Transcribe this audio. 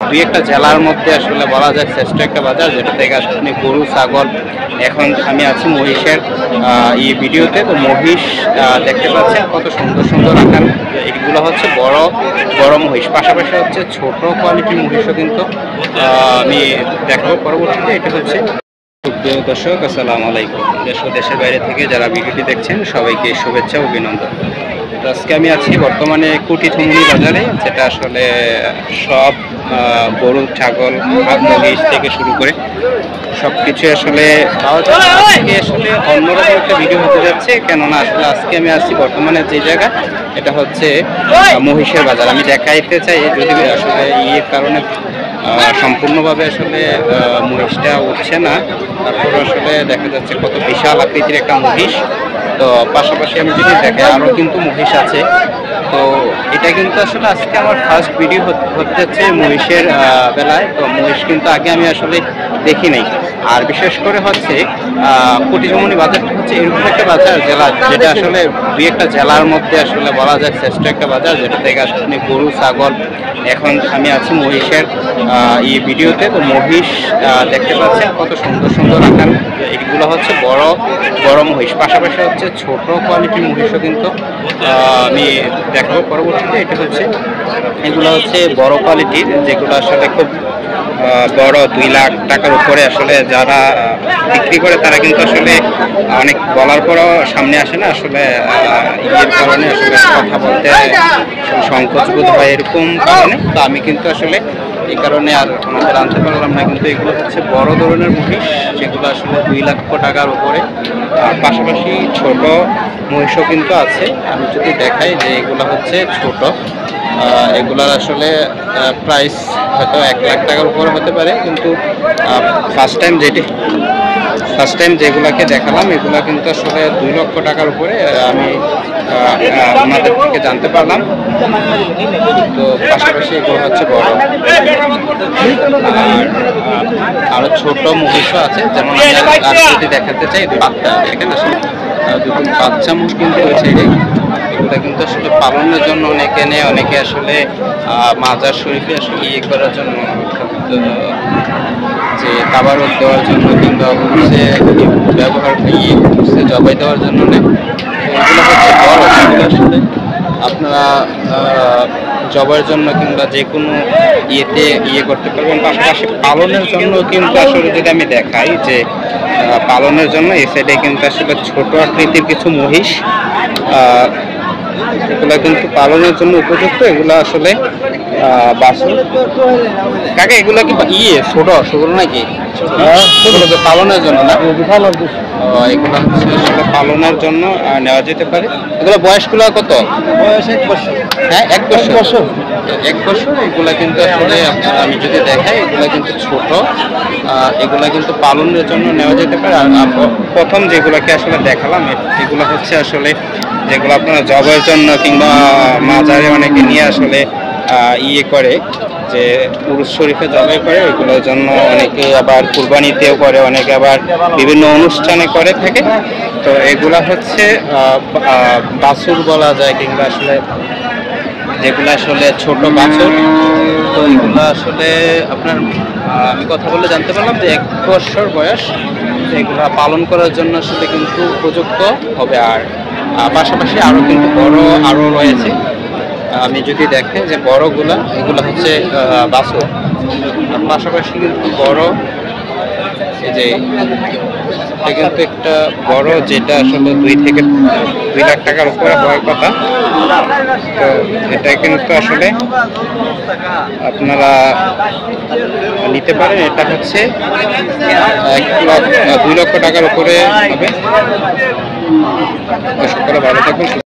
দুই একটা জেলার মধ্যে আসলে বলা যায় শ্রেষ্ঠ একটা বাজার, যেটা থেকে আপনি গরু ছাগল। এখন আমি আছি মহিষের এই ভিডিওতে। তো মহিষ দেখতে পাচ্ছেন কত সুন্দর সুন্দর আকার। এইগুলো হচ্ছে বড় বড় মহিষ, পাশাপাশি হচ্ছে ছোট কোয়ালিটির মহিষও কিন্তু আমি দেখাবো পরবর্তীতে। এটা হচ্ছে প্রিয় দর্শক, আসসালামু আলাইকুম। দেশ ও দেশের বাইরে থেকে যারা ভিডিওটি দেখছেন সবাইকে শুভেচ্ছা ও অভিনন্দন। তো আজকে আমি আছি বর্তমানে কুটিথুমনি বাজারে, যেটা আসলে সব গরু ছাগল মহিষ থেকে শুরু করে সব কিছু আসলে আসলে অন্যরকম একটা ভিডিও হতে যাচ্ছে। কেননা আসলে আজকে আমি আসছি বর্তমানে যে জায়গা, এটা হচ্ছে মহিষের বাজার। আমি দেখাইতে চাই যদি আসলে ইয়ের কারণে সম্পূর্ণভাবে আসলে মহিষটা উঠছে না, তারপর আসলে দেখা যাচ্ছে কত বিশাল আকৃতির একটা মহিষ। তো পাশাপাশি আমি যদি দেখাই আরও কিন্তু মহিষ আছে। তো এটা কিন্তু আসলে আজকে আমার ফার্স্ট ভিডিও হতে যাচ্ছে মহিষের বেলায়। তো মহিষ কিন্তু আগে আমি আসলে দেখি নাই। আর বিশেষ করে হচ্ছে কুটিথুমনি বাজারটা হচ্ছে এরকম একটা বাজার জেলা, যেটা আসলে দুই একটা জেলার মধ্যে আসলে বলা যায় শ্রেষ্ঠ একটা বাজার, যেটা থেকে আপনি গরু ছাগল। এখন আমি আছি মহিষের এই ভিডিওতে। তো মহিষ দেখতে পাচ্ছেন কত সুন্দর সুন্দর আকার। এইগুলো হচ্ছে বড় বড় মহিষ, পাশাপাশি হচ্ছে ছোট কোয়ালিটির মহিষও কিন্তু আমি দেখাবো পরবর্তীতে। এটা হচ্ছে এগুলো হচ্ছে বড় কোয়ালিটির, যেগুলো আসলে খুব বড় 2 লাখ টাকার উপরে আসলে যারা বিক্রি করে তারা কিন্তু আসলে অনেক বলার পরও সামনে আসে না। আসলে ইয়ের কারণে আসলে কথা বলতে সংকোচ বোধ হয়, এরকম কারণে। তো আমি কিন্তু আসলে এই কারণে আর ওনাদের আনতে পারলাম না। কিন্তু এগুলো হচ্ছে বড় ধরনের মহিষ, যেগুলো আসলে 2 লক্ষ টাকার উপরে। আর পাশাপাশি ছোট মহিষও কিন্তু আছে। আমি যদি দেখাই যে এগুলো হচ্ছে ছোট, এগুলার আসলে প্রাইস হয়তো 1 লাখ টাকার উপরে হতে পারে। কিন্তু ফার্স্ট টাইম যেগুলাকে দেখালাম এগুলা কিন্তু আসলে 2 লক্ষ টাকার উপরে আমি আমাদের থেকে জানতে পারলাম। তো পাশাপাশি এগুলো হচ্ছে বড়, আর আরো ছোট মহিষও আছে। যেমন আমি যদি দেখাতে চাই বাচ্চা, দেখেন আসলে দুটো বাচ্চা মহিষ কিন্তু হয়েছে। এগুলো কিন্তু আসলে পালনের জন্য অনেকে নেয়, অনেকে আসলে মাজার শরীফে আসলে ইয়ে করার জন্য, যে তাবারক দেওয়ার জন্য, কিংবা হচ্ছে ব্যবহার হচ্ছে জবাই দেওয়ার জন্য নেয়। এগুলো হচ্ছে বড়, যেগুলো আসলে আপনারা জবাইয়ের জন্য কিংবা যে কোনো ইয়েতে ইয়ে করতে পারবেন। পাশাপাশি পালনের জন্য কিন্তু আসলে যদি আমি দেখাই যে পালনের জন্য এই সাইডে কিন্তু আসলে ছোট আকৃতির কিছু মহিষ, এগুলা কিন্তু পালনের জন্য উপযুক্ত। এগুলা আসলে বাছুর কাকে, এগুলা কি ছোট সেগুলো নাকি সেগুলো তো পালনের জন্য না, এগুলো হচ্ছে আসলে পালনের জন্য নেওয়া যেতে পারে। এগুলো বয়সগুলো কত? বয়স 1 বছর। হ্যাঁ, 1 বছর। 1 বছর। এগুলা কিন্তু আসলে আমি যদি দেখাই এগুলা কিন্তু ছোট, এগুলা কিন্তু পালনের জন্য নেওয়া যেতে পারে। আর প্রথম যেগুলোকে আসলে দেখালাম এগুলো হচ্ছে আসলে যেগুলো আপনারা জবের জন্য কিংবা মাজারে অনেকে নিয়ে আসলে ইয়ে করে, যে উরুস শরীফে জবাই করে, এগুলোর জন্য অনেকে আবার কুরবানিতেও করে, অনেকে আবার বিভিন্ন অনুষ্ঠানে করে থাকে। তো এগুলা হচ্ছে বাছুর বলা যায়, কিংবা আসলে যেগুলো আসলে ছোট বাছুর। তো এগুলো আসলে আপনার আমি কথা বলে জানতে পারলাম যে 1 বছর বয়স। এগুলো পালন করার জন্য আসলে কিন্তু উপযুক্ত হবে। আর পাশাপাশি আরও কিন্তু বড় আরও রয়েছে। আমি যদি দেখে যে বড়গুলা, এগুলো হচ্ছে বাছুর। পাশাপাশি কিন্তু বড়, এই যে কিন্তু একটা বড়, যেটা আসলে 2 লাখ টাকার উপরে হওয়ার কথা। তো এটা কিন্তু আসলে আপনারা নিতে পারেন। এটা হচ্ছে 2 লক্ষ টাকার উপরে হবে। সকলে ভালো থাকুন।